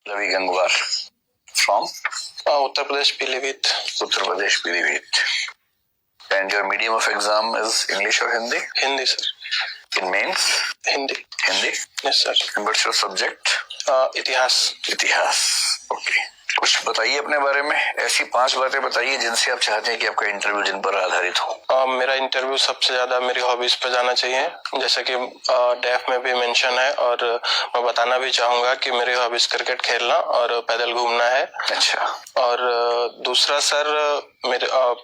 Ravi Gangwar from Uttar Pradesh Piliphit. Uttar Pradesh Piliphit. And your medium of exam is English or Hindi? Hindi, sir. In mains? Hindi. Hindi? Yes, sir. And what's your subject? इतिहास. इतिहास. Okay. कुछ बताइए अपने बारे में, ऐसी 5 बातें बताइए जिनसे आप चाहते हैं कि आपका इंटरव्यू जिन पर आधारित हो। मेरा इंटरव्यू सबसे ज्यादा मेरी हॉबीज पे जाना चाहिए, जैसे कि डेफ में भी मेंशन है, और मैं बताना भी चाहूंगा कि मेरी हॉबीज क्रिकेट खेलना और पैदल घूमना है। अच्छा। और दूसरा सर,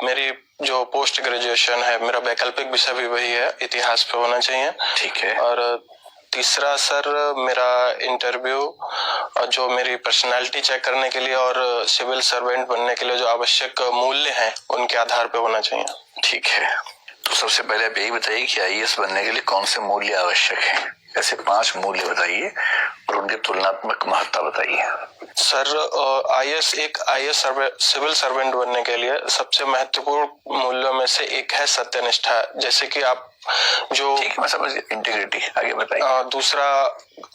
मेरी जो पोस्ट ग्रेजुएशन है, मेरा वैकल्पिक विषय भी वही है, इतिहास पे होना चाहिए। ठीक है। और तीसरा सर, मेरा इंटरव्यू जो मेरी पर्सनालिटी चेक करने के लिए और सिविल सर्वेंट बनने के लिए जो आवश्यक मूल्य हैं उनके आधार पे होना चाहिए। ठीक है, तो सबसे पहले आप यही बताइए कि आईएएस बनने के लिए कौन से मूल्य आवश्यक हैं। ऐसे 5 मूल्य बताइए और उनकी तुलनात्मक महत्ता बताइए। सर, आईएएस सिविल सर्वेंट बनने के लिए सबसे महत्वपूर्ण मूल्यों में से एक है सत्यनिष्ठा, जैसे कि आप जो ठीक है, मैं समझ गया। इंटीग्रिटी, आगे बताइए। दूसरा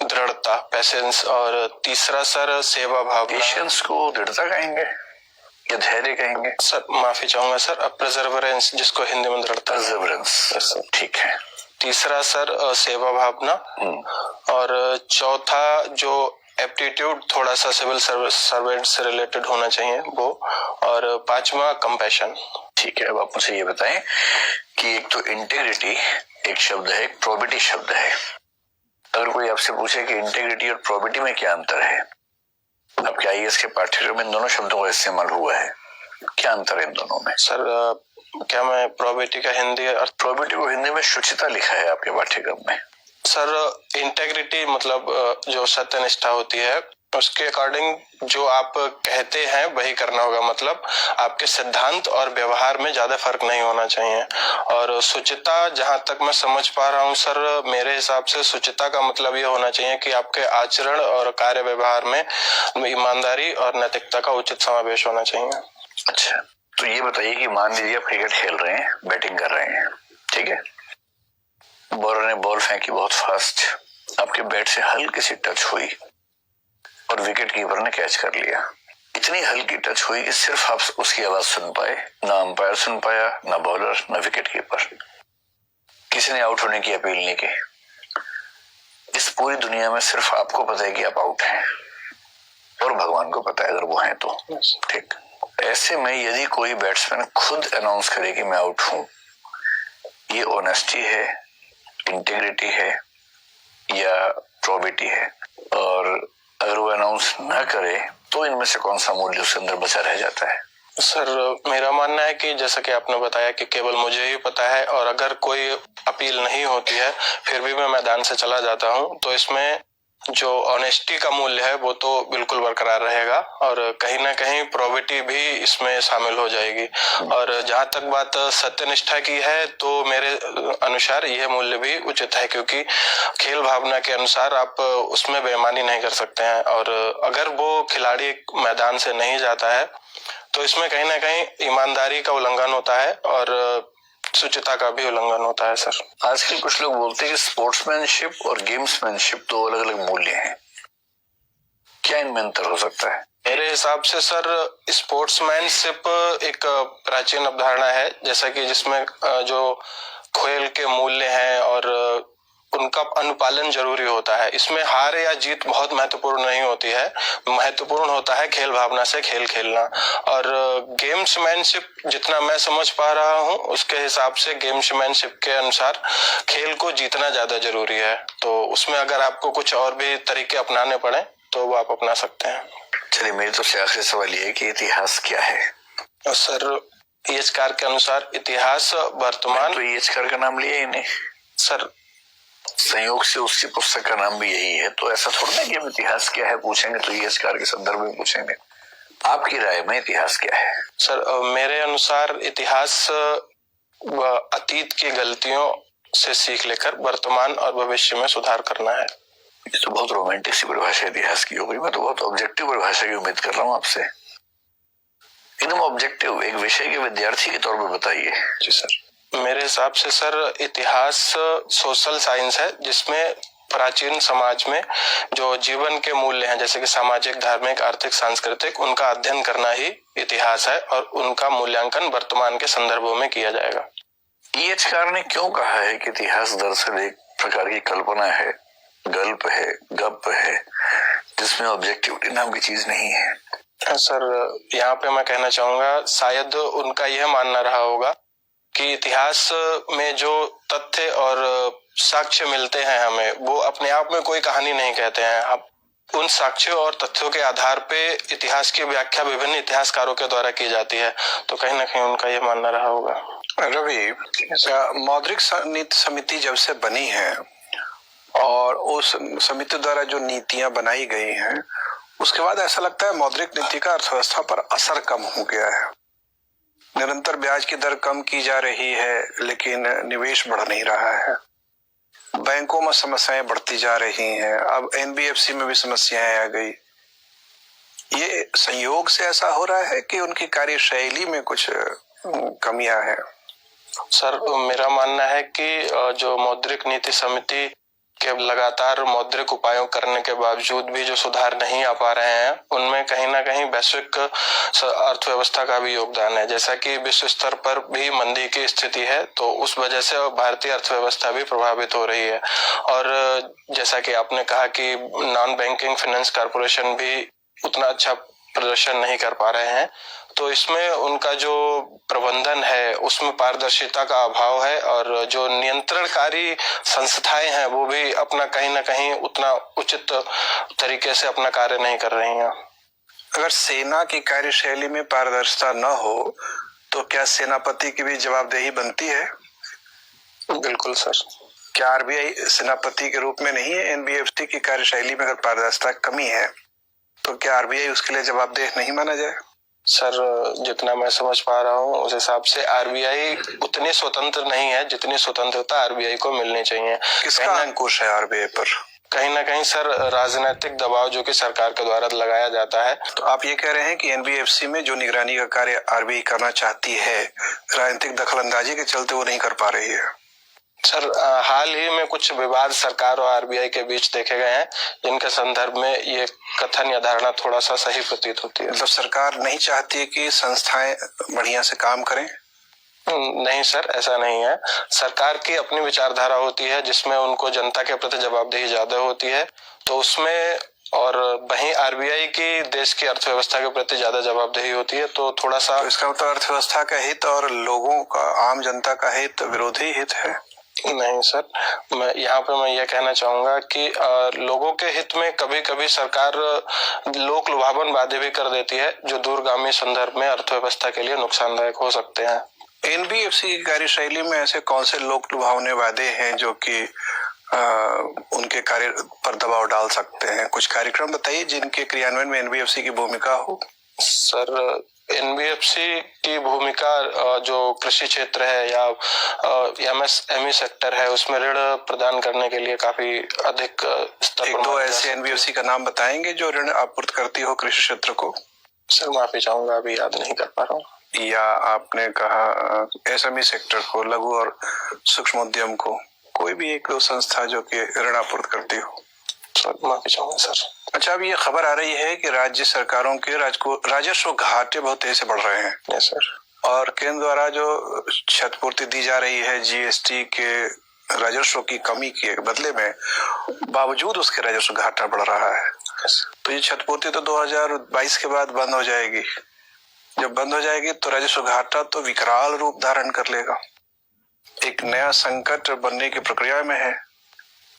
दृढ़ता, पेशेंस, और तीसरा सर सेवा भाव। पेशेंस को दृढ़ता कहेंगे या धैर्य कहेंगे? सर माफी चाहूंगा सर, परसेवरेंस, जिसको हिंदी में दृढ़ता। परसेवरेंस, ठीक है। तीसरा सर सेवा भावना, और चौथा जो एप्टीट्यूड थोड़ा सा सिविल सर्वेंट से रिलेटेड होना चाहिए वो, और 5वां कंपैशन। ठीक है, अब आप मुझे ये बताएं कि एक तो इंटीग्रिटी एक शब्द है, एक प्रोबिटी शब्द है। अगर कोई आपसे पूछे कि इंटीग्रिटी और प्रोबिटी में क्या अंतर है, आपके आईएएस के पाठ्यक्रम में इन दोनों शब्दों का इस्तेमाल हुआ है, क्या अंतर है इन दोनों में? सर, क्या मैं प्रोबिटी का हिंदी अर्थ? प्रोबिटी को हिंदी में शुचिता लिखा है आपके पाठ्यक्रम में। सर, इंटेग्रिटी मतलब जो सत्यनिष्ठा होती है, उसके अकॉर्डिंग जो आप कहते हैं वही करना होगा, मतलब आपके सिद्धांत और व्यवहार में ज्यादा फर्क नहीं होना चाहिए। और शुचिता, जहां तक मैं समझ पा रहा हूं सर, मेरे हिसाब से शुचिता का मतलब ये होना चाहिए कि आपके आचरण और कार्य व्यवहार में ईमानदारी और नैतिकता का उचित समावेश होना चाहिए। अच्छा, तो ये बताइए कि मान लीजिए आप क्रिकेट खेल रहे हैं, बैटिंग कर रहे हैं, ठीक है, बॉलर ने बॉल फेंकी बहुत फास्ट, आपके बैट से हल्की सी टच हुई और विकेट कीपर ने कैच कर लिया। इतनी हल्की टच हुई कि सिर्फ आप उसकी आवाज सुन पाए, ना अंपायर सुन पाया, ना बॉलर, ना विकेट कीपर, किसी ने आउट होने की अपील नहीं की। इस पूरी दुनिया में सिर्फ आपको पता है कि आप आउट हैं और भगवान को पता है अगर वो हैं तो, ठीक। ऐसे में यदि कोई बैट्समैन खुद अनाउंस करे कि मैं आउट हूं, ये ऑनेस्टी है, इंटीग्रिटी है या प्रोबिटी है? और अगर वो अनाउंस ना करे तो इनमें से कौन सा मूल्य उसके अंदर बचा रह जाता है? सर, मेरा मानना है कि जैसा कि आपने बताया कि केवल मुझे ही पता है, और अगर कोई अपील नहीं होती है फिर भी मैं मैदान से चला जाता हूं, तो इसमें जो ऑनेस्टी का मूल्य है वो तो बिल्कुल बरकरार रहेगा, और कहीं ना कहीं प्रोबिटी भी इसमें शामिल हो जाएगी। और जहां तक बात सत्यनिष्ठा की है, तो मेरे अनुसार यह मूल्य भी उचित है, क्योंकि खेल भावना के अनुसार आप उसमें बेईमानी नहीं कर सकते हैं, और अगर वो खिलाड़ी मैदान से नहीं जाता है तो इसमें कहीं ना कहीं ईमानदारी का उल्लंघन होता है और शुचिता का भी उल्लंघन होता है। सर, आजकल कुछ लोग बोलते हैं कि स्पोर्ट्समैनशिप और गेम्समैनशिप दो अलग अलग मूल्य हैं, क्या इनमें अंतर हो सकता है? मेरे हिसाब से सर, स्पोर्ट्समैनशिप एक प्राचीन अवधारणा है, जैसा कि जिसमें जो खेल के मूल्य हैं और उनका अनुपालन जरूरी होता है। इसमें हार या जीत बहुत महत्वपूर्ण नहीं होती है, महत्वपूर्ण होता है खेल भावना से खेल खेलना। और गेम्समैनशिप, जितना मैं समझ पा रहा हूँ उसके हिसाब से गेम्समैनशिप के अनुसार खेल को जीतना ज्यादा जरूरी है, तो उसमें अगर आपको कुछ और भी तरीके अपनाने पड़े तो वो आप अपना सकते हैं। चलिए, मेरी तो आखिरी सवाल ये है कि इतिहास क्या है? सर, ईएचकार के अनुसार इतिहास वर्तमान। तो ईएचकार का नाम लिया ही नहीं सर, संयोग से उसकी पुस्तक का नाम भी यही है, तो ऐसा थोड़ा ना कि हम इतिहास क्या है पूछेंगे तो ईएचकार के संदर्भ में पूछेंगे। आपकी राय में इतिहास क्या है? सर, मेरे अनुसार इतिहास अतीत की गलतियों से सीख लेकर वर्तमान और भविष्य में सुधार करना है। ये तो बहुत रोमांटिक सी परिभाषा इतिहास की हो गई। मैं तो बहुत ऑब्जेक्टिव परिभाषा की उम्मीद कर रहा हूँ आपसे, एकदम ऑब्जेक्टिव, एक विषय के विद्यार्थी के तौर पर बताइए। जी सर, मेरे हिसाब से सर, इतिहास सोशल साइंस है जिसमें प्राचीन समाज में जो जीवन के मूल्य हैं, जैसे कि सामाजिक, धार्मिक, आर्थिक, सांस्कृतिक, उनका अध्ययन करना ही इतिहास है और उनका मूल्यांकन वर्तमान के संदर्भों में किया जाएगा। ईएचकार ने क्यों कहा है कि इतिहास दरअसल एक प्रकार की कल्पना है, गल्प है, गप है, जिसमें ऑब्जेक्टिविटी नाम की चीज नहीं है? सर, यहाँ पे मैं कहना चाहूंगा, शायद उनका यह मानना रहा होगा कि इतिहास में जो तथ्य और साक्ष्य मिलते हैं हमें, वो अपने आप में कोई कहानी नहीं कहते हैं। अब उन साक्ष्यों और तथ्यों के आधार पे इतिहास की व्याख्या विभिन्न इतिहासकारों के द्वारा की जाती है, तो कहीं ना कहीं उनका यह मानना रहा होगा। रवि, मौद्रिक नीति समिति जब से बनी है और उस समिति द्वारा जो नीतियां बनाई गई हैं, उसके बाद ऐसा लगता है मौद्रिक नीति का अर्थव्यवस्था पर असर कम हो गया है। निरंतर ब्याज की दर कम की जा रही है, लेकिन निवेश बढ़ नहीं रहा है। बैंकों में समस्याएं बढ़ती जा रही हैं, अब एनबीएफसी में भी समस्याएं आ गई। ये संयोग से ऐसा हो रहा है कि उनकी कार्यशैली में कुछ कमियां हैं? सर, मेरा मानना है कि जो मौद्रिक नीति समिति के लगातार मौद्रिक उपायों करने के बावजूद भी जो सुधार नहीं आ पा रहे हैं, उनमें कहीं ना कहीं वैश्विक अर्थव्यवस्था का भी योगदान है। जैसा कि विश्व स्तर पर भी मंदी की स्थिति है, तो उस वजह से भारतीय अर्थव्यवस्था भी प्रभावित हो रही है। और जैसा कि आपने कहा कि नॉन बैंकिंग फाइनेंस कॉर्पोरेशन भी उतना अच्छा प्रदर्शन नहीं कर पा रहे हैं, तो इसमें उनका जो प्रबंधन है उसमें पारदर्शिता का अभाव है, और जो नियंत्रणकारी संस्थाएं हैं वो भी अपना कहीं ना कहीं उतना उचित तरीके से अपना कार्य नहीं कर रही हैं। अगर सेना की कार्यशैली में पारदर्शिता न हो तो क्या सेनापति की भी जवाबदेही बनती है? बिल्कुल सर। क्या आरबीआई सेनापति के रूप में नहीं है? एनबीएफसी की कार्यशैली में अगर पारदर्शिता कमी है तो क्या आरबीआई उसके लिए जवाबदेह नहीं माना जाए? सर, जितना मैं समझ पा रहा हूँ उस हिसाब से आरबीआई उतनी स्वतंत्र नहीं है जितनी स्वतंत्रता आरबीआई को मिलनी चाहिए। किसका अंकुश है आरबीआई पर? कहीं ना कहीं सर, राजनीतिक दबाव जो कि सरकार के द्वारा लगाया जाता है। तो आप ये कह रहे हैं कि एनबीएफसी में जो निगरानी का कार्य आरबीआई करना चाहती है, राजनीतिक दखलंदाजी के चलते वो नहीं कर पा रही है? सर, हाल ही में कुछ विवाद सरकार और आरबीआई के बीच देखे गए हैं, जिनके संदर्भ में ये कथन या धारणा थोड़ा सा सही प्रतीत होती है। मतलब सरकार नहीं चाहती कि संस्थाएं बढ़िया से काम करें? नहीं सर, ऐसा नहीं है। सरकार की अपनी विचारधारा होती है जिसमें उनको जनता के प्रति जवाबदेही ज्यादा होती है, तो उसमें, और वहीं आरबीआई की देश की अर्थव्यवस्था के प्रति ज्यादा जवाबदेही होती है, तो थोड़ा सा। तो इसका मतलब अर्थव्यवस्था का हित और लोगों का, आम जनता का हित विरोधी हित है? नहीं सर, मैं यहाँ पे मैं ये कहना चाहूंगा कि लोगों के हित में कभी कभी सरकार लोक लुभावन वादे भी कर देती है, जो दूरगामी संदर्भ में अर्थव्यवस्था के लिए नुकसानदायक हो सकते हैं। एनबीएफसी की कार्यशैली में ऐसे कौन से लोक लुभावने वादे हैं जो कि उनके कार्य पर दबाव डाल सकते हैं? कुछ कार्यक्रम बताइए जिनके क्रियान्वयन में एनबीएफसी की भूमिका हो। सर, एनबीएफसी की भूमिका जो कृषि क्षेत्र है या एमएसएमई सेक्टर है, उसमें ऋण प्रदान करने के लिए काफी अधिक स्तर पर। एक दो ऐसे एनबीएफसी का नाम बताएंगे जो ऋण आपूर्ति करती हो कृषि क्षेत्र को? सर, माफी चाहूंगा, अभी याद नहीं कर पा रहा हूँ। या आपने कहा एसएमई सेक्टर को, लघु और सूक्ष्म उद्यम को, कोई भी एक संस्था जो कि ऋण आपूर्ति करती हो? सर, माफी चाहूंगा सर। अच्छा, अब ये खबर आ रही है कि राज्य सरकारों के राजस्व घाटे बहुत तेजी से बढ़ रहे हैं। Yes sir. और केंद्र द्वारा जो क्षतिपूर्ति दी जा रही है जीएसटी के राजस्व की कमी के बदले में, बावजूद उसके राजस्व घाटा बढ़ रहा है। तो ये क्षतिपूर्ति तो 2022 के बाद बंद हो जाएगी। जब बंद हो जाएगी तो राजस्व घाटा तो विकराल रूप धारण कर लेगा, एक नया संकट बनने की प्रक्रिया में है।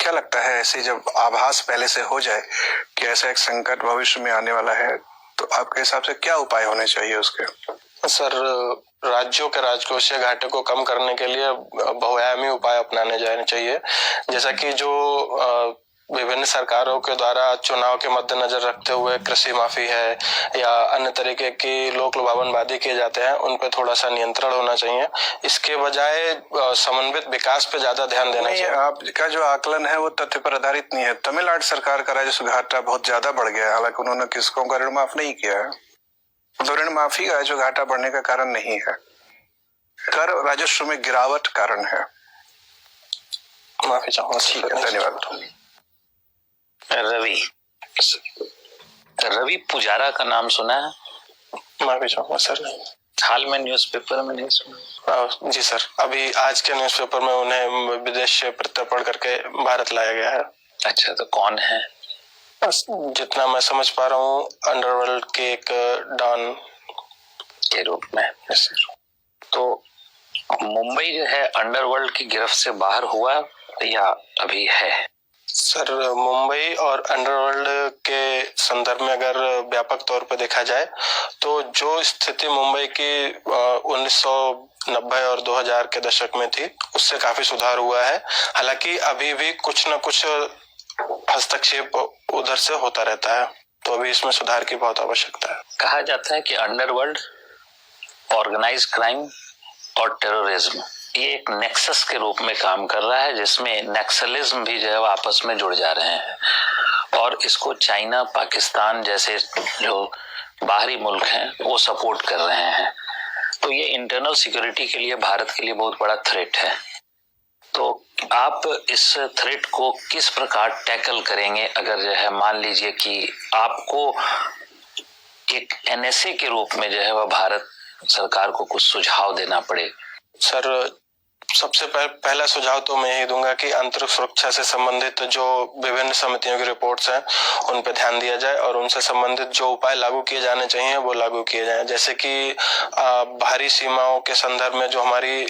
क्या लगता है, ऐसे जब आभास पहले से हो जाए कि ऐसा एक संकट भविष्य में आने वाला है, तो आपके हिसाब से क्या उपाय होने चाहिए उसके? सर, राज्यों के राजकोषीय घाटे को कम करने के लिए बहुआयामी उपाय अपनाने जाने चाहिए, जैसा कि जो विभिन्न सरकारों के द्वारा चुनाव के मद्देनजर रखते हुए कृषि माफी है या अन्य तरीके की लोक लुभावन वादे किए जाते हैं, उन पे थोड़ा सा नियंत्रण होना चाहिए। इसके बजाय समन्वित विकास पे ज्यादा ध्यान देना चाहिए। आपका जो आकलन है वो तथ्य पर आधारित नहीं है। तमिलनाडु सरकार का राजस्व घाटा बहुत ज्यादा बढ़ गया है, हालांकि उन्होंने किसकों का ऋण माफ नहीं किया है। तो ऋण माफी का जो घाटा बढ़ने का कारण नहीं है, कर राजस्व में गिरावट कारण है। माफी चाहूंगा। ठीक है, धन्यवाद। रवि, रवि पुजारा का नाम सुना है? माफी चाहूंगा सर, हाल में न्यूज़पेपर में नहीं सुना? जी सर, अभी आज के न्यूज़पेपर में उन्हें विदेश से प्रत्यर्पण करके भारत लाया गया है। अच्छा, तो कौन है? जितना मैं समझ पा रहा हूँ, अंडरवर्ल्ड के एक डॉन के रूप में। Yes sir. तो मुंबई जो है अंडरवर्ल्ड की गिरफ्त से बाहर हुआ या अभी है? सर, मुंबई और अंडरवर्ल्ड के संदर्भ में अगर व्यापक तौर पर देखा जाए तो जो स्थिति मुंबई की 1990 और 2000 के दशक में थी, उससे काफी सुधार हुआ है। हालांकि अभी भी कुछ न कुछ हस्तक्षेप उधर से होता रहता है, तो अभी इसमें सुधार की बहुत आवश्यकता है। कहा जाता है कि अंडरवर्ल्ड, ऑर्गेनाइज क्राइम और टेररिज्म ये एक नेक्सस के रूप में काम कर रहा है, जिसमें नक्सलिज्म भी जो है आपस में जुड़ जा रहे हैं और इसको चाइना, पाकिस्तान जैसे जो बाहरी मुल्क हैं वो सपोर्ट कर रहे हैं। तो ये इंटरनल सिक्योरिटी के लिए, भारत के लिए बहुत बड़ा थ्रेट है। तो आप इस थ्रेट को किस प्रकार टैकल करेंगे अगर जो है मान लीजिए कि आपको एक एनएसए के रूप में जो है वह भारत सरकार को कुछ सुझाव देना पड़े? सर, सबसे पहला सुझाव तो मैं यही दूंगा कि आंतरिक सुरक्षा से संबंधित जो विभिन्न समितियों की रिपोर्ट्स हैं उन पर ध्यान दिया जाए और उनसे संबंधित जो उपाय लागू किए जाने चाहिए वो लागू किए जाएं। जैसे कि बाहरी सीमाओं के संदर्भ में जो हमारी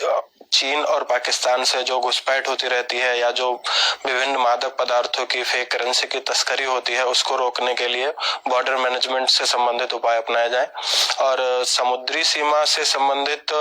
चीन और पाकिस्तान से जो घुसपैठ होती रहती है या जो विभिन्न मादक पदार्थों की, फेक करेंसी की तस्करी होती है, उसको रोकने के लिए बॉर्डर मैनेजमेंट से संबंधित उपाय अपनाए जाए और समुद्री सीमा से संबंधित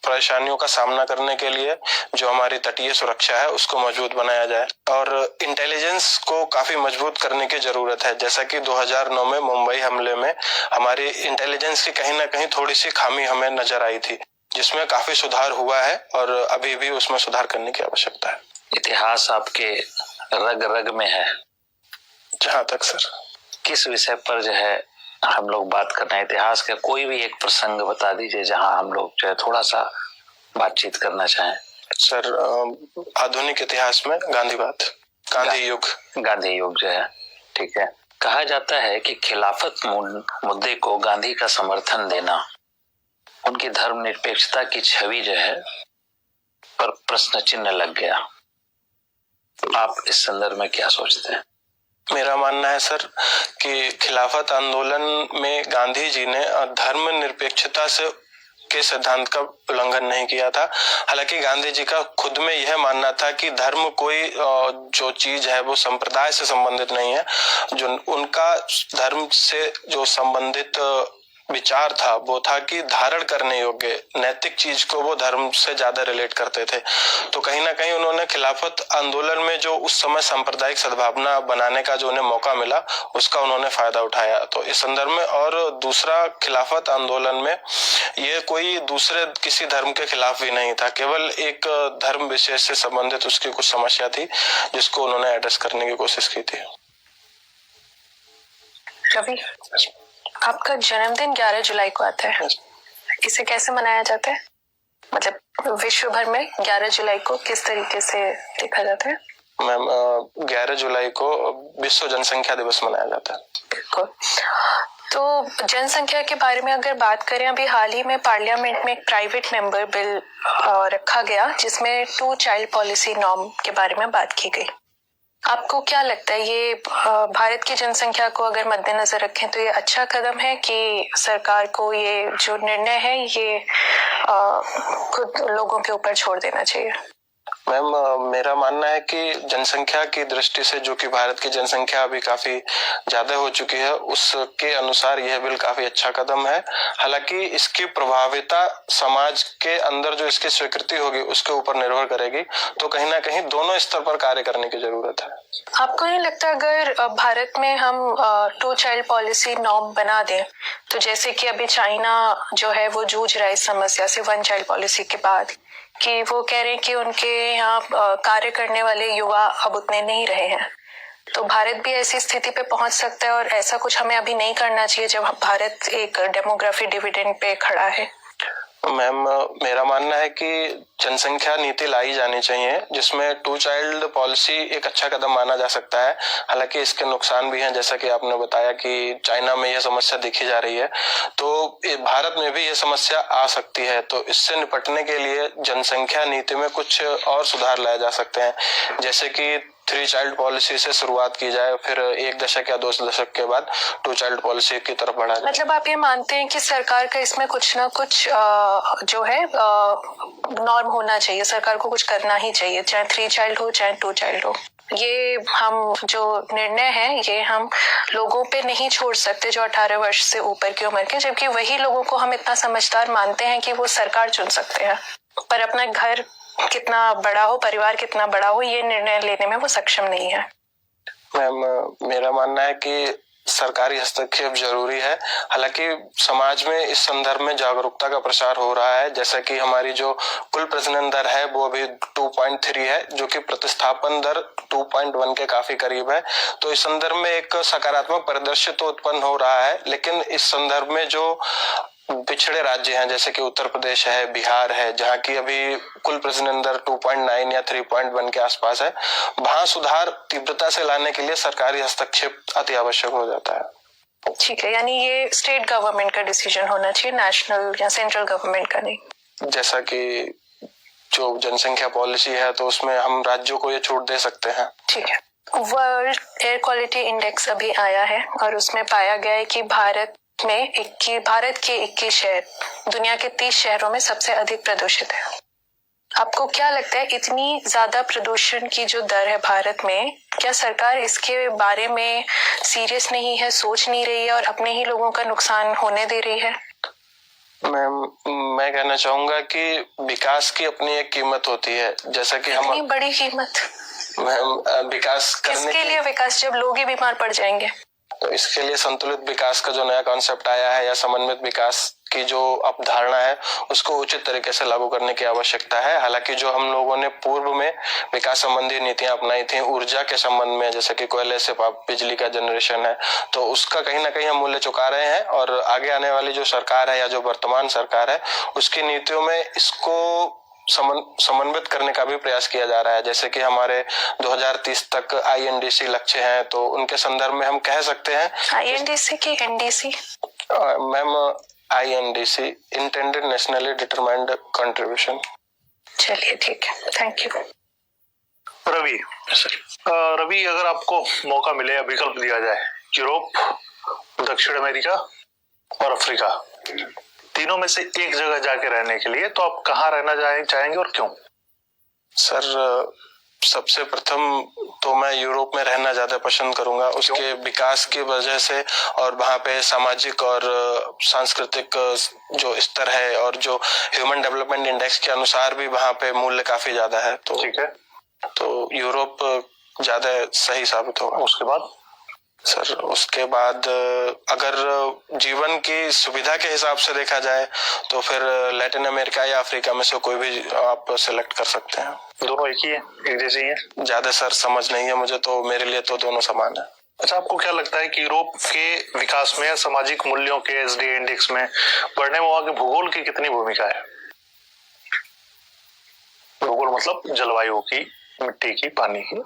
परेशानियों का सामना करने के लिए जो हमारी तटीय सुरक्षा है उसको मजबूत बनाया जाए और इंटेलिजेंस को काफी मजबूत करने की जरूरत है। जैसा कि 2009 में मुंबई हमले में हमारी इंटेलिजेंस की कहीं ना कहीं थोड़ी सी खामी हमें नजर आई थी, जिसमें काफी सुधार हुआ है और अभी भी उसमें सुधार करने की आवश्यकता है। इतिहास आपके रग रग में है। जहां तक सर, किस विषय पर जो है हम लोग बात करना है? इतिहास का कोई भी एक प्रसंग बता दीजिए जहां हम लोग जो है थोड़ा सा बातचीत करना चाहें। सर, आधुनिक इतिहास में गांधी युग जो है, ठीक है। कहा जाता है कि खिलाफत मुद्दे को गांधी का समर्थन देना उनकी धर्मनिरपेक्षता की छवि जो है पर प्रश्न चिन्ह लग गया। आप इस संदर्भ में क्या सोचते हैं? मेरा मानना है सर कि खिलाफत आंदोलन में गांधी जी ने धर्मनिरपेक्षता के सिद्धांत का उल्लंघन नहीं किया था। हालांकि गांधी जी का खुद में यह मानना था कि धर्म कोई जो चीज है वो संप्रदाय से संबंधित नहीं है। जो उनका धर्म से जो संबंधित विचार था वो था कि धारण करने योग्य नैतिक चीज को वो धर्म से ज्यादा रिलेट करते थे। तो कहीं ना कहीं उन्होंने खिलाफत आंदोलन में जो उस समय सांप्रदायिक सद्भावना बनाने का जो उन्हें मौका मिला उसका उन्होंने फायदा उठाया। तो इस संदर्भ में, और दूसरा, खिलाफत आंदोलन में ये कोई दूसरे किसी धर्म के खिलाफ भी नहीं था, केवल एक धर्म विशेष से संबंधित उसकी कुछ समस्या थी जिसको उन्होंने एड्रेस करने की कोशिश की थी। रवि, आपका जन्मदिन 11 जुलाई को आता है, इसे कैसे मनाया जाता है? मतलब विश्व भर में 11 जुलाई को किस तरीके से देखा जाता है? मैम, 11 जुलाई को विश्व जनसंख्या दिवस मनाया जाता है। बिल्कुल। तो जनसंख्या के बारे में अगर बात करें, अभी हाल ही में पार्लियामेंट में एक प्राइवेट मेंबर बिल रखा गया जिसमें 2 चाइल्ड पॉलिसी नॉर्म के बारे में बात की गई। आपको क्या लगता है, ये भारत की जनसंख्या को अगर मद्देनजर रखें तो ये अच्छा कदम है कि सरकार को ये जो निर्णय है ये खुद लोगों के ऊपर छोड़ देना चाहिए? मैम, मेरा मानना है कि जनसंख्या की दृष्टि से, जो कि भारत की जनसंख्या अभी काफी ज्यादा हो चुकी है, उसके अनुसार यह बिल काफी अच्छा कदम है। हालांकि इसकी प्रभाविता समाज के अंदर जो इसकी स्वीकृति होगी उसके ऊपर निर्भर करेगी, तो कहीं ना कहीं दोनों स्तर पर कार्य करने की जरूरत है। आपको नहीं लगता अगर भारत में हम 2 चाइल्ड पॉलिसी नॉर्म बना दें, तो जैसे कि अभी चाइना जो है वो जूझ रहा है इस समस्या से 1 चाइल्ड पॉलिसी के बाद, कि वो कह रहे हैं कि उनके यहाँ कार्य करने वाले युवा अब उतने नहीं रहे हैं, तो भारत भी ऐसी स्थिति पे पहुंच सकता है और ऐसा कुछ हमें अभी नहीं करना चाहिए जब भारत एक डेमोग्राफी डिविडेंड पे खड़ा है? मैम, मेरा मानना है कि जनसंख्या नीति लाई जानी चाहिए जिसमें 2 चाइल्ड पॉलिसी एक अच्छा कदम माना जा सकता है। हालांकि इसके नुकसान भी हैं, जैसा कि आपने बताया कि चाइना में यह समस्या देखी जा रही है, तो भारत में भी यह समस्या आ सकती है। तो इससे निपटने के लिए जनसंख्या नीति में कुछ और सुधार लाए जा सकते हैं, जैसे कि 3 चाइल्ड पॉलिसी से शुरुआत की जाए, फिर 1 दशक या 2 दशक के बाद 2 चाइल्ड पॉलिसी की तरफ बढ़ा जाए। मतलब आप ये मानते हैं कि सरकार का इसमें कुछ ना कुछ जो है नॉर्म होना चाहिए, सरकार को कुछ करना ही चाहिए, चाहे 3 चाइल्ड हो चाहे 2 चाइल्ड हो। ये हम जो निर्णय है ये हम लोगों पे नहीं छोड़ सकते जो 18 वर्ष से ऊपर की उम्र के, जबकि वही लोगों को हम इतना समझदार मानते हैं कि वो सरकार चुन सकते हैं, पर अपना घर कितना बड़ा हो, परिवार कितना बड़ा हो, ये निर्णय लेने में वो सक्षम नहीं है। मैम, मेरा मानना है कि सरकारी हस्तक्षेप जरूरी है। हालांकि समाज में इस संदर्भ में जागरूकता का प्रसार हो रहा है, जैसा कि हमारी जो कुल प्रजनन दर है वो अभी 2.3 है, जो कि प्रतिस्थापन दर 2.1 के काफी करीब है। तो इस संदर्भ में एक सकारात्मक परिदृश्य तो उत्पन्न हो रहा है, लेकिन इस संदर्भ में जो पिछड़े राज्य हैं जैसे कि उत्तर प्रदेश है, बिहार है, जहाँ की अभी कुल प्रजनन दर 2.9 या 3.1 के आसपास है, वहां सुधार तीव्रता से लाने के लिए सरकारी हस्तक्षेप अति आवश्यक हो जाता है। ठीक है, यानी ये स्टेट गवर्नमेंट का डिसीजन होना चाहिए, नेशनल या सेंट्रल गवर्नमेंट का नहीं। जैसा कि जो जनसंख्या पॉलिसी है तो उसमें हम राज्यों को ये छूट दे सकते हैं। ठीक है। वर्ल्ड एयर क्वालिटी इंडेक्स अभी आया है और उसमें पाया गया है कि भारत के 21 शहर दुनिया के 30 शहरों में सबसे अधिक प्रदूषित है। आपको क्या लगता है, इतनी ज्यादा प्रदूषण की जो दर है भारत में, क्या सरकार इसके बारे में सीरियस नहीं है, सोच नहीं रही है और अपने ही लोगों का नुकसान होने दे रही है? मैं कहना चाहूंगा कि विकास की अपनी एक कीमत होती है, जैसा कि हम इतनी बड़ी कीमत विकास करने किसके लिए विकास, जब लोग ही बीमार पड़ जाएंगे? तो इसके लिए संतुलित विकास का जो नया कॉन्सेप्ट आया है या समन्वित विकास की जो अवधारणा है उसको उचित तरीके से लागू करने की आवश्यकता है। हालांकि जो हम लोगों ने पूर्व में विकास संबंधी नीतियां अपनाई थी ऊर्जा के संबंध में, जैसे कि कोयले से बिजली का जनरेशन है, तो उसका कहीं ना कहीं हम मूल्य चुका रहे हैं और आगे आने वाली जो सरकार है या जो वर्तमान सरकार है उसकी नीतियों में इसको समन्वित करने का भी प्रयास किया जा रहा है। जैसे कि हमारे 2030 तक INDC लक्ष्य हैं, तो उनके संदर्भ में हम कह सकते हैं INDC की NDC? Ma'am, INDC intended nationally determined contribution. चलिए ठीक है, थैंक यू। रवि रवि, अगर आपको मौका मिले या विकल्प दिया जाए, यूरोप, दक्षिण अमेरिका और अफ्रीका, तीनों में से एक जगह जाके रहने के लिए, तो आप कहाँ रहना चाहेंगे और क्यों? सर, सबसे प्रथम तो मैं यूरोप में रहना ज्यादा पसंद करूंगा, उसके विकास की वजह से, और वहाँ पे सामाजिक और सांस्कृतिक जो स्तर है और जो ह्यूमन डेवलपमेंट इंडेक्स के अनुसार भी वहाँ पे मूल्य काफी ज्यादा है। तो ठीक है, तो यूरोप ज्यादा सही साबित होगा। उसके बाद? सर, उसके बाद अगर जीवन की सुविधा के हिसाब से देखा जाए तो फिर लैटिन अमेरिका या अफ्रीका में से कोई भी आप सिलेक्ट कर सकते हैं। दोनों एक ही है, एक जैसे ही है? ज्यादा सर समझ नहीं है मुझे, तो मेरे लिए तो दोनों समान है। अच्छा, आपको क्या लगता है कि यूरोप के विकास में या सामाजिक मूल्यों के SDA इंडेक्स में बढ़ने में वहां के भूगोल की कितनी भूमिका है? भूगोल मतलब जलवायु की, मिट्टी की, पानी की।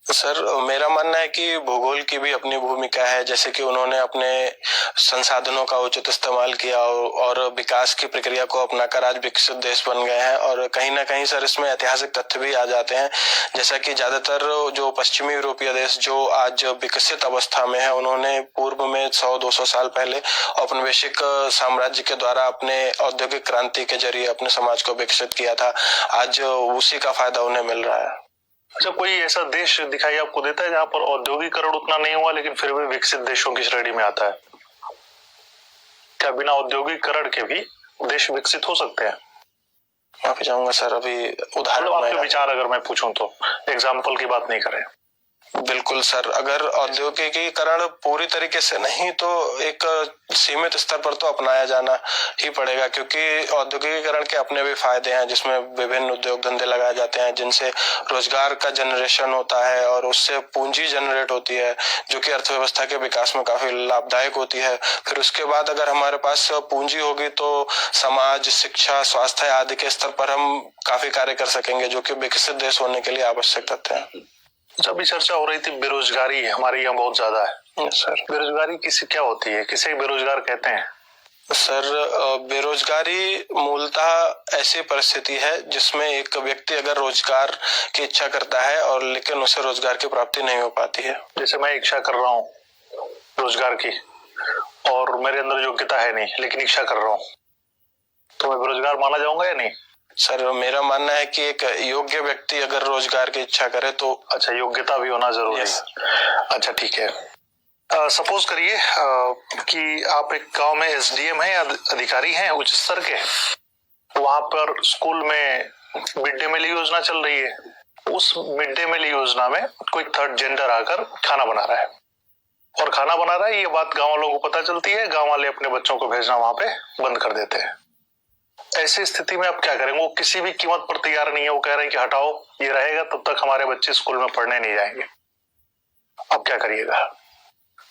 सर, मेरा मानना है कि भूगोल की भी अपनी भूमिका है, जैसे कि उन्होंने अपने संसाधनों का उचित इस्तेमाल किया और विकास की प्रक्रिया को अपनाकर आज विकसित देश बन गए हैं। और कहीं ना कहीं सर इसमें ऐतिहासिक तथ्य भी आ जाते हैं, जैसा कि ज्यादातर जो पश्चिमी यूरोपीय देश जो आज विकसित अवस्था में है, उन्होंने पूर्व में 100-200 साल पहले औपनिवेशिक साम्राज्य के द्वारा अपने औद्योगिक क्रांति के जरिए अपने समाज को विकसित किया था। आज उसी का फायदा उन्हें मिल रहा है। अच्छा, कोई ऐसा देश दिखाई आपको देता है जहां पर औद्योगिकरण उतना नहीं हुआ लेकिन फिर भी विकसित देशों की श्रेणी में आता है? क्या बिना औद्योगिकरण के भी देश विकसित हो सकते हैं? माफी चाहूंगा सर, अभी उदाहरण आपके विचार अगर मैं पूछूं तो, एग्जाम्पल की बात नहीं करें। बिल्कुल सर, अगर औद्योगिकीकरण पूरी तरीके से नहीं तो एक सीमित स्तर पर तो अपनाया जाना ही पड़ेगा, क्योंकि औद्योगिकीकरण के अपने भी फायदे हैं, जिसमें विभिन्न उद्योग धंधे लगाए जाते हैं जिनसे रोजगार का जनरेशन होता है और उससे पूंजी जनरेट होती है, जो कि अर्थव्यवस्था के विकास में काफी लाभदायक होती है। फिर उसके बाद अगर हमारे पास पूंजी होगी तो समाज, शिक्षा, स्वास्थ्य आदि के स्तर पर हम काफी कार्य कर सकेंगे, जो कि विकसित देश होने के लिए आवश्यक तथ्य है। जब भी चर्चा हो रही थी बेरोजगारी हमारे यहाँ बहुत ज्यादा है सर, बेरोजगारी किसी क्या होती है, किसे बेरोजगार कहते हैं? सर, बेरोजगारी मूलतः ऐसी परिस्थिति है जिसमें एक व्यक्ति अगर रोजगार की इच्छा करता है और लेकिन उसे रोजगार की प्राप्ति नहीं हो पाती है। जैसे मैं इच्छा कर रहा हूँ रोजगार की और मेरे अंदर योग्यता है नहीं, लेकिन इच्छा कर रहा हूँ, तो मैं बेरोजगार माना जाऊंगा या नहीं? सर, मेरा मानना है कि एक योग्य व्यक्ति अगर रोजगार की इच्छा करे तो अच्छा, योग्यता भी होना जरूरी है। अच्छा, ठीक है। सपोज करिए कि आप एक गांव में एसडीएम हैं या अधिकारी हैं उच्च स्तर के, वहां पर स्कूल में मिड डे मील योजना चल रही है। उस मिड डे मील योजना में कोई थर्ड जेंडर आकर खाना बना रहा है और खाना बना रहा है, ये बात गांव वालों को पता चलती है, गांव वाले अपने बच्चों को भेजना वहां पे बंद कर देते हैं। ऐसी स्थिति में आप क्या करेंगे? वो किसी भी कीमत पर तैयार नहीं है, वो कह रहे हैं कि हटाओ, ये रहेगा तब तक हमारे बच्चे स्कूल में पढ़ने नहीं जाएंगे। आप क्या करिएगा?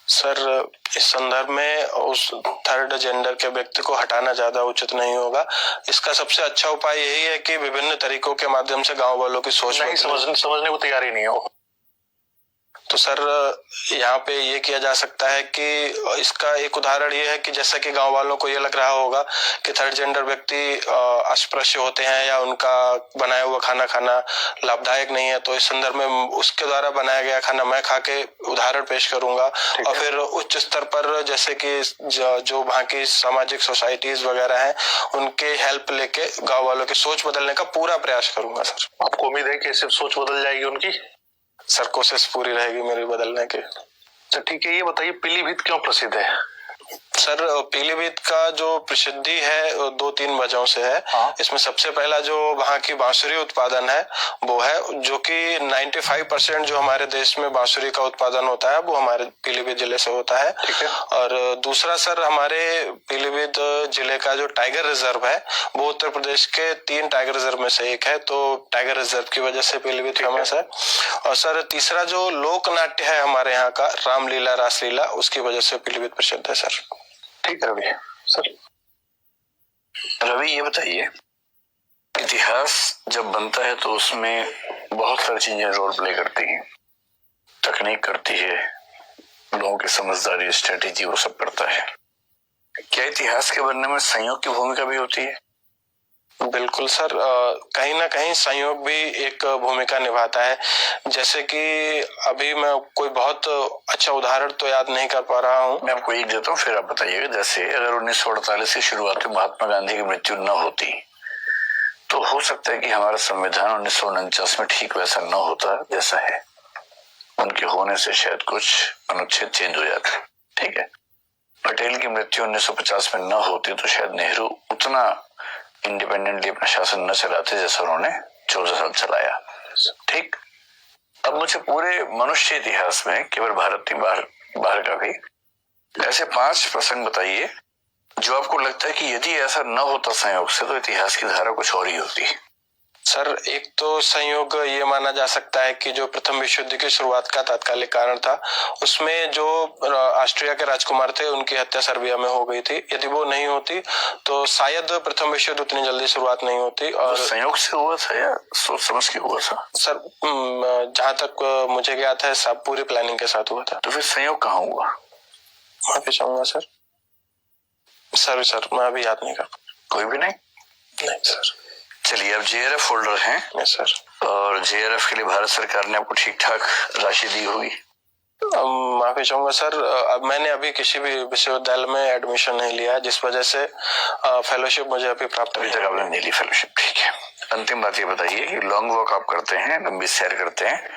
सर, इस संदर्भ में उस थर्ड जेंडर के व्यक्ति को हटाना ज्यादा उचित नहीं होगा। इसका सबसे अच्छा उपाय यही है कि विभिन्न तरीकों के माध्यम से गांव वालों की सोच नहीं समझने को तैयार ही नहीं हो। तो सर, यहाँ पे ये किया जा सकता है कि इसका एक उदाहरण ये है कि जैसा कि गांव वालों को ये लग रहा होगा कि थर्ड जेंडर व्यक्ति अस्पृश्य होते हैं या उनका बनाया हुआ खाना खाना लाभदायक नहीं है, तो इस संदर्भ में उसके द्वारा बनाया गया खाना मैं खा के उदाहरण पेश करूंगा और फिर उच्च स्तर पर जैसे कि जो वहाँ की सामाजिक सोसाइटीज वगैरह हैं उनके हेल्प लेके गाँव वालों की सोच बदलने का पूरा प्रयास करूंगा। सर, आपको उम्मीद है कि सिर्फ सोच बदल जाएगी उनकी? सर, कोशिश पूरी रहेगी मेरी बदलने की। तो ठीक है, ये बताइए पीलीभीत क्यों प्रसिद्ध है? सर, पीलीभीत का जो प्रसिद्धि है 2-3 वजहों से है। इसमें सबसे पहला जो वहाँ की बांसुरी उत्पादन है वो है, जो कि 95% जो हमारे देश में बांसुरी का उत्पादन होता है वो हमारे पीलीभीत जिले से होता है। ठीक है। और दूसरा सर, हमारे पीलीभीत जिले का जो टाइगर रिजर्व है वो उत्तर प्रदेश के 3 टाइगर रिजर्व में से एक है, तो टाइगर रिजर्व की वजह से पीलीभीत फेमस है। और सर, तीसरा जो लोक नाट्य है हमारे यहाँ का रामलीला, रासलीला, उसकी वजह से पीलीभीत प्रसिद्ध है। सर, ठीक है रवि। सर, रवि ये बताइए, इतिहास जब बनता है तो उसमें बहुत सारी चीजें रोल प्ले करती हैं, तकनीक करती है, लोगों की समझदारी, स्ट्रेटेजी, वो सब करता है। क्या इतिहास के बनने में संयोग की भूमिका भी होती है? बिल्कुल सर, कहीं ना कहीं संयोग भी एक भूमिका निभाता है। जैसे कि अभी मैं कोई बहुत अच्छा उदाहरण तो याद नहीं कर पा रहा हूँ। मैं आपको एक देता हूँ, फिर आप बताइएगा। जैसे अगर 1948 की शुरुआत में महात्मा गांधी की मृत्यु न होती तो हो सकता है कि हमारा संविधान 1949 में ठीक वैसा न होता जैसा है। उनके होने से शायद कुछ अनुच्छेद चेंज हो जाते। ठीक है। पटेल की मृत्यु 1950 में न होती तो शायद नेहरू उतना इंडिपेंडेंटली अपना शासन न चलाते जैसा उन्होंने 14 साल चलाया। ठीक। अब मुझे पूरे मनुष्य इतिहास में, केवल भारत नहीं, बाहर का भी, ऐसे 5 प्रसंग बताइए जो आपको लगता है कि यदि ऐसा न होता संयोग से तो इतिहास की धारा कुछ और ही होती। सर, एक तो संयोग ये माना जा सकता है कि जो प्रथम विश्व युद्ध की शुरुआत का तात्कालिक कारण था, उसमें जो ऑस्ट्रिया के राजकुमार थे उनकी हत्या सर्बिया में हो गई थी। यदि वो नहीं होती तो शायद प्रथम विश्व युद्ध उतनी जल्दी शुरुआत नहीं होती। और तो संयोग से हुआ था या सोच समझ के हुआ था? सर, जहाँ तक मुझे ज्ञात है सब पूरी प्लानिंग के साथ हुआ था। तो फिर संयोग कहाँ हुआ? माफी चाहूंगा सर, मैं अभी याद नहीं कर। कोई भी नहीं? नहीं सर। चलिए, अब जेआरएफ होल्डर हैं। Yes sir. और जेआरएफ के लिए भारत सरकार ने आपको ठीक ठाक राशि दी होगी। माफी चाहूंगा सर, अब मैंने अभी किसी भी विश्वविद्यालय में एडमिशन नहीं लिया है, जिस वजह से फेलोशिप मुझे अभी प्राप्त अभी तक आपने नहीं ली फेलोशिप। ठीक है। अंतिम बात ये बताइए कि लॉन्ग वॉक आप करते हैं, लंबी सैर करते हैं।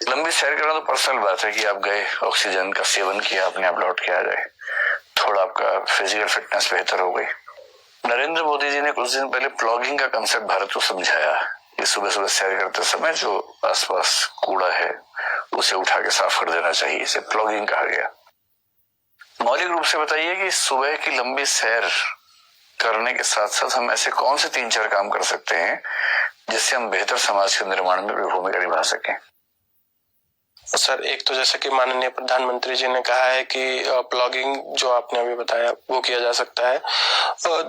लंबी सैर करना तो पर्सनल बात है कि आप गए, ऑक्सीजन का सेवन किया, अपने आप लौट के आ गए, थोड़ा आपका फिजिकल फिटनेस बेहतर हो गई। नरेंद्र मोदी जी ने कुछ दिन पहले प्लॉगिंग का कंसेप्ट भारत को समझाया कि सुबह सुबह सैर करते समय जो आसपास कूड़ा है उसे उठा के साफ कर देना चाहिए, इसे प्लॉगिंग कहा गया। मौलिक रूप से बताइए कि सुबह की लंबी सैर करने के साथ साथ हम ऐसे कौन से 3-4 काम कर सकते हैं जिससे हम बेहतर समाज के निर्माण में भी भूमिका निभा सकें। सर, एक तो जैसे कि माननीय प्रधानमंत्री जी ने कहा है कि प्लॉगिंग जो आपने अभी बताया वो किया जा सकता है।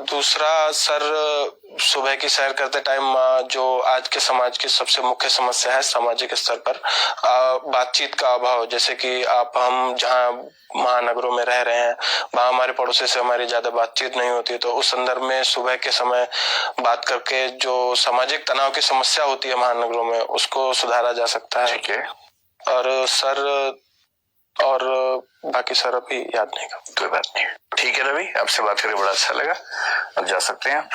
दूसरा सर, सुबह की सैर करते टाइम जो आज के समाज की सबसे मुख्य समस्या है सामाजिक स्तर पर बातचीत का अभाव, जैसे कि हम जहाँ महानगरों में रह रहे हैं वहाँ हमारे पड़ोसी से हमारी ज्यादा बातचीत नहीं होती, तो उस संदर्भ में सुबह के समय बात करके जो सामाजिक तनाव की समस्या होती है महानगरों में उसको सुधारा जा सकता है। ठीक है। और सर, और बाकी सर अभी याद नहीं कर। कोई बात नहीं। ठीक है रवि, आपसे बात करके बड़ा अच्छा लगा। अब जा सकते हैं आप।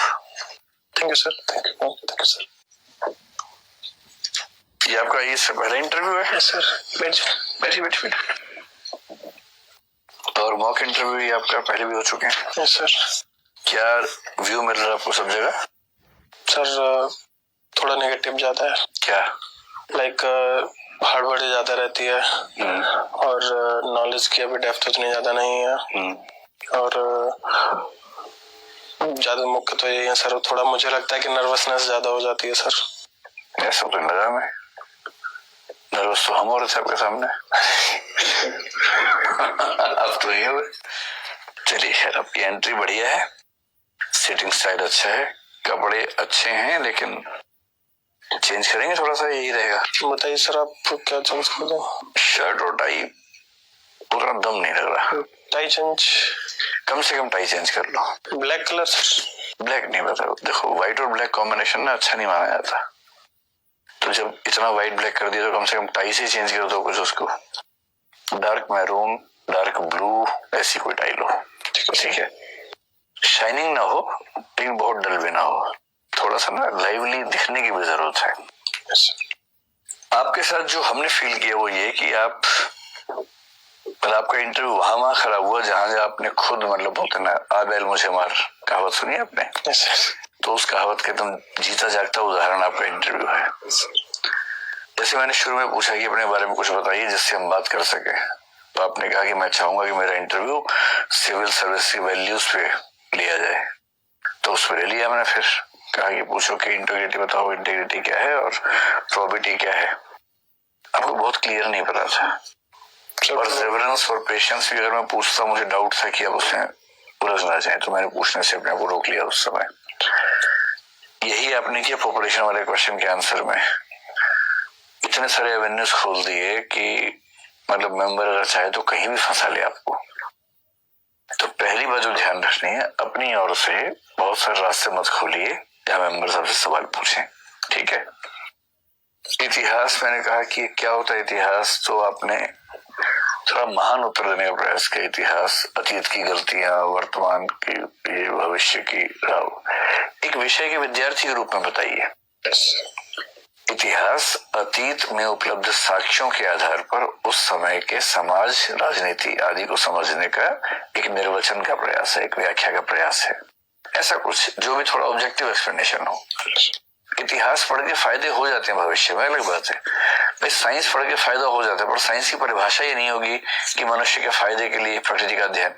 Thank you sir. Thank you sir. ये आपका इससे पहला इंटरव्यू है? Yes sir. बैठिए। और मॉक इंटरव्यू ये आपका पहले भी हो चुके हैं? Yes sir. क्या व्यू मिल रहा है आपको सब जगह? सर, थोड़ा नेगेटिव ज्यादा है। क्या? लाइक हड़बड़ी ज्यादा रहती है और नॉलेज की अभी डेप्थ उतनी ज्यादा नहीं है और ज्यादा मुख्य तो यही है सर, थोड़ा मुझे लगता है कि नर्वसनेस ज्यादा हो जाती है सर। ऐसा तो लगा मैं, नर्वस तो हम हो रहे थे आपके सामने। अब तो ये हुए। चलिए खैर, आपकी एंट्री बढ़िया है, सिटिंग स्टाइल अच्छा है, कपड़े अच्छे हैं, लेकिन चेंज करेंगे थोड़ा सा, यही रहेगा। बताइए सर, आप क्या चेंज कर दो? शर्ट और टाई उतना दम नहीं लग रहा। टाई चेंज, कम से कम टाई चेंज कर लो। Black colour sir? ब्लैक नहीं, बताओ देखो, व्हाइट और ब्लैक कॉम्बिनेशन ना अच्छा नहीं माना जाता, तो जब इतना व्हाइट ब्लैक कर दिया तो कम से कम टाई से चेंज कर दो कुछ उसको। डार्क मैरून, डार्क ब्लू, ऐसी कोई टाई लो। ठीक है, शाइनिंग ना हो लेकिन बहुत डल भी ना हो, थोड़ा सा ना लाइवली दिखने की भी जरूरत है। आपके साथ जो हमने फील किया वो ये कि आपका इंटरव्यू वहां खराब हुआ जहां आपने खुद मतलब बोलते ना, आ बैल मुझे मार, कहावत सुनी आपने? तो उस कहावत के एकदम जीता जागता उदाहरण आपका इंटरव्यू है। जैसे मैंने शुरू में पूछा कि अपने बारे में कुछ बताइए जिससे हम बात कर सके, तो आपने कहा कि मैं चाहूंगा कि मेरा इंटरव्यू सिविल सर्विस की वैल्यूज पे लिया जाए, तो उस पर ले लिया मैंने। फिर कहा कि पूछो कि इंटीग्रिटी बताओ, इंटीग्रिटी क्या है और प्रोबिटी क्या है। आपको बहुत क्लियर नहीं पता था। और रेवरेंस और पेशेंस भी अगर मैं पूछता, मुझे डाउट था कि अब उसमें उलझ ना जाए, तो मैंने पूछने से अपने आप को रोक लिया उस समय। यही आपने किया पॉपुलेशन वाले क्वेश्चन के आंसर में। इतने सारे एवेन्यूज खोल दिए कि मतलब मेंबर अगर चाहे तो कहीं भी फंसा ले आपको। तो पहली बात जो ध्यान रखनी है, अपनी ओर से बहुत सारे रास्ते मत खोलिए जहां मेंबर आपसे सवाल पूछें। ठीक है। इतिहास, मैंने कहा कि क्या होता है इतिहास, तो आपने थोड़ा महान उत्तर देने का प्रयास किया। इतिहास अतीत की गलतियां, वर्तमान की, ये भविष्य की राह, एक विषय के विद्यार्थी के रूप में बताइए। इतिहास अतीत में उपलब्ध साक्ष्यों के आधार पर उस समय के समाज, राजनीति आदि को समझने का एक निर्वचन का प्रयास है, एक व्याख्या का प्रयास है। ऐसा कुछ जो भी थोड़ा ऑब्जेक्टिव एक्सप्लेनेशन हो। इतिहास पढ़ के फायदे हो जाते हैं भविष्य में, अलग बात है। भाई साइंस पढ़ के फायदा हो जाता है, पर साइंस की परिभाषा ये नहीं होगी कि मनुष्य के फायदे के लिए प्रकृति का अध्ययन।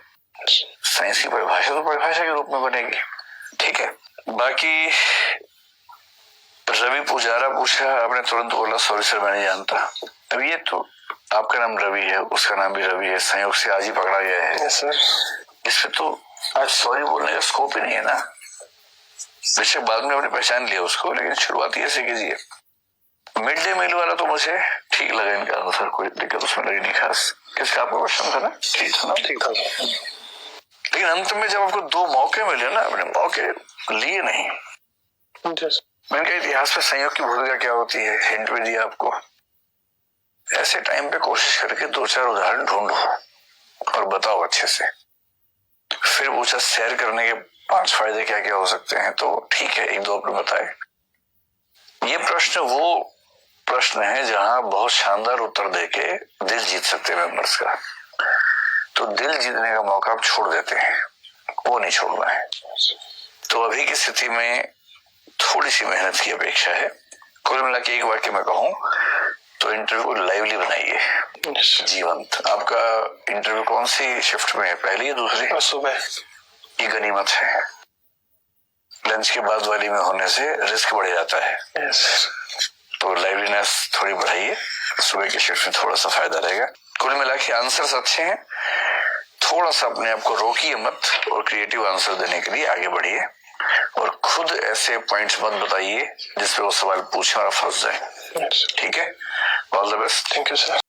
साइंस की परिभाषा तो परिभाषा के रूप में बनेगी। ठीक है। बाकी रवि पुजारा पूछा, आपने तुरंत बोला सॉरी सर मैं नहीं जानता। अब ये तो आपका नाम रवि है, उसका नाम भी रवि है, संयोग से आज ही पकड़ा गया है। Yes sir. इसमें तो आज सॉरी बोलने का स्कोप ही नहीं है ना। वैसे बाद में आपने पहचान लिया उसको, लेकिन शुरुआती ऐसे कीजिए। मिड डे मील वाला तो मुझे ठीक लगा इनका आंसर, कोई दिक्कत उसमें लगी नहीं खास। किसका आपका क्वेश्चन था ना? ठीक था ना? ठीक था। लेकिन अंत में जब आपको 2 मौके मिले ना, आपने मौके लिए नहीं। मैंने कहा इतिहास में संयोग की भूमिका क्या होती है, हिंट भी दिया आपको। ऐसे टाइम पे कोशिश करके 2-4 उदाहरण ढूंढो और बताओ अच्छे से। फिर पूछा शेयर करने के 5 फायदे क्या क्या हो सकते हैं, तो ठीक है 1-2 आपने बताए। ये प्रश्न वो प्रश्न है जहां बहुत शानदार उत्तर देके दिल जीत सकते हैं मेंबर्स का। तो दिल जीतने का मौका आप छोड़ देते हैं, वो नहीं छोड़ना है। तो अभी की स्थिति में थोड़ी सी मेहनत की अपेक्षा है। कुल मिला के एक वाक्य में कहूं तो इंटरव्यू लाइवली बनाइए, जीवंत। आपका इंटरव्यू कौन सी शिफ्ट में है, पहली या दूसरी? सुबह। ये गनीमत है, लंच के बाद वाली में होने से रिस्क बढ़ जाता है। तो लाइवलीनेस थोड़ी बढ़ाइए, सुबह की शिफ्ट में थोड़ा सा फायदा रहेगा। कुल मिला के आंसर्स अच्छे हैं, थोड़ा सा अपने आप को रोकिए मत और क्रिएटिव आंसर देने के लिए आगे बढ़िए, और खुद ऐसे पॉइंट्स मत बताइए जिसपे वो सवाल पूछे और फंस जाए। ठीक है, all the best. Thank you sir.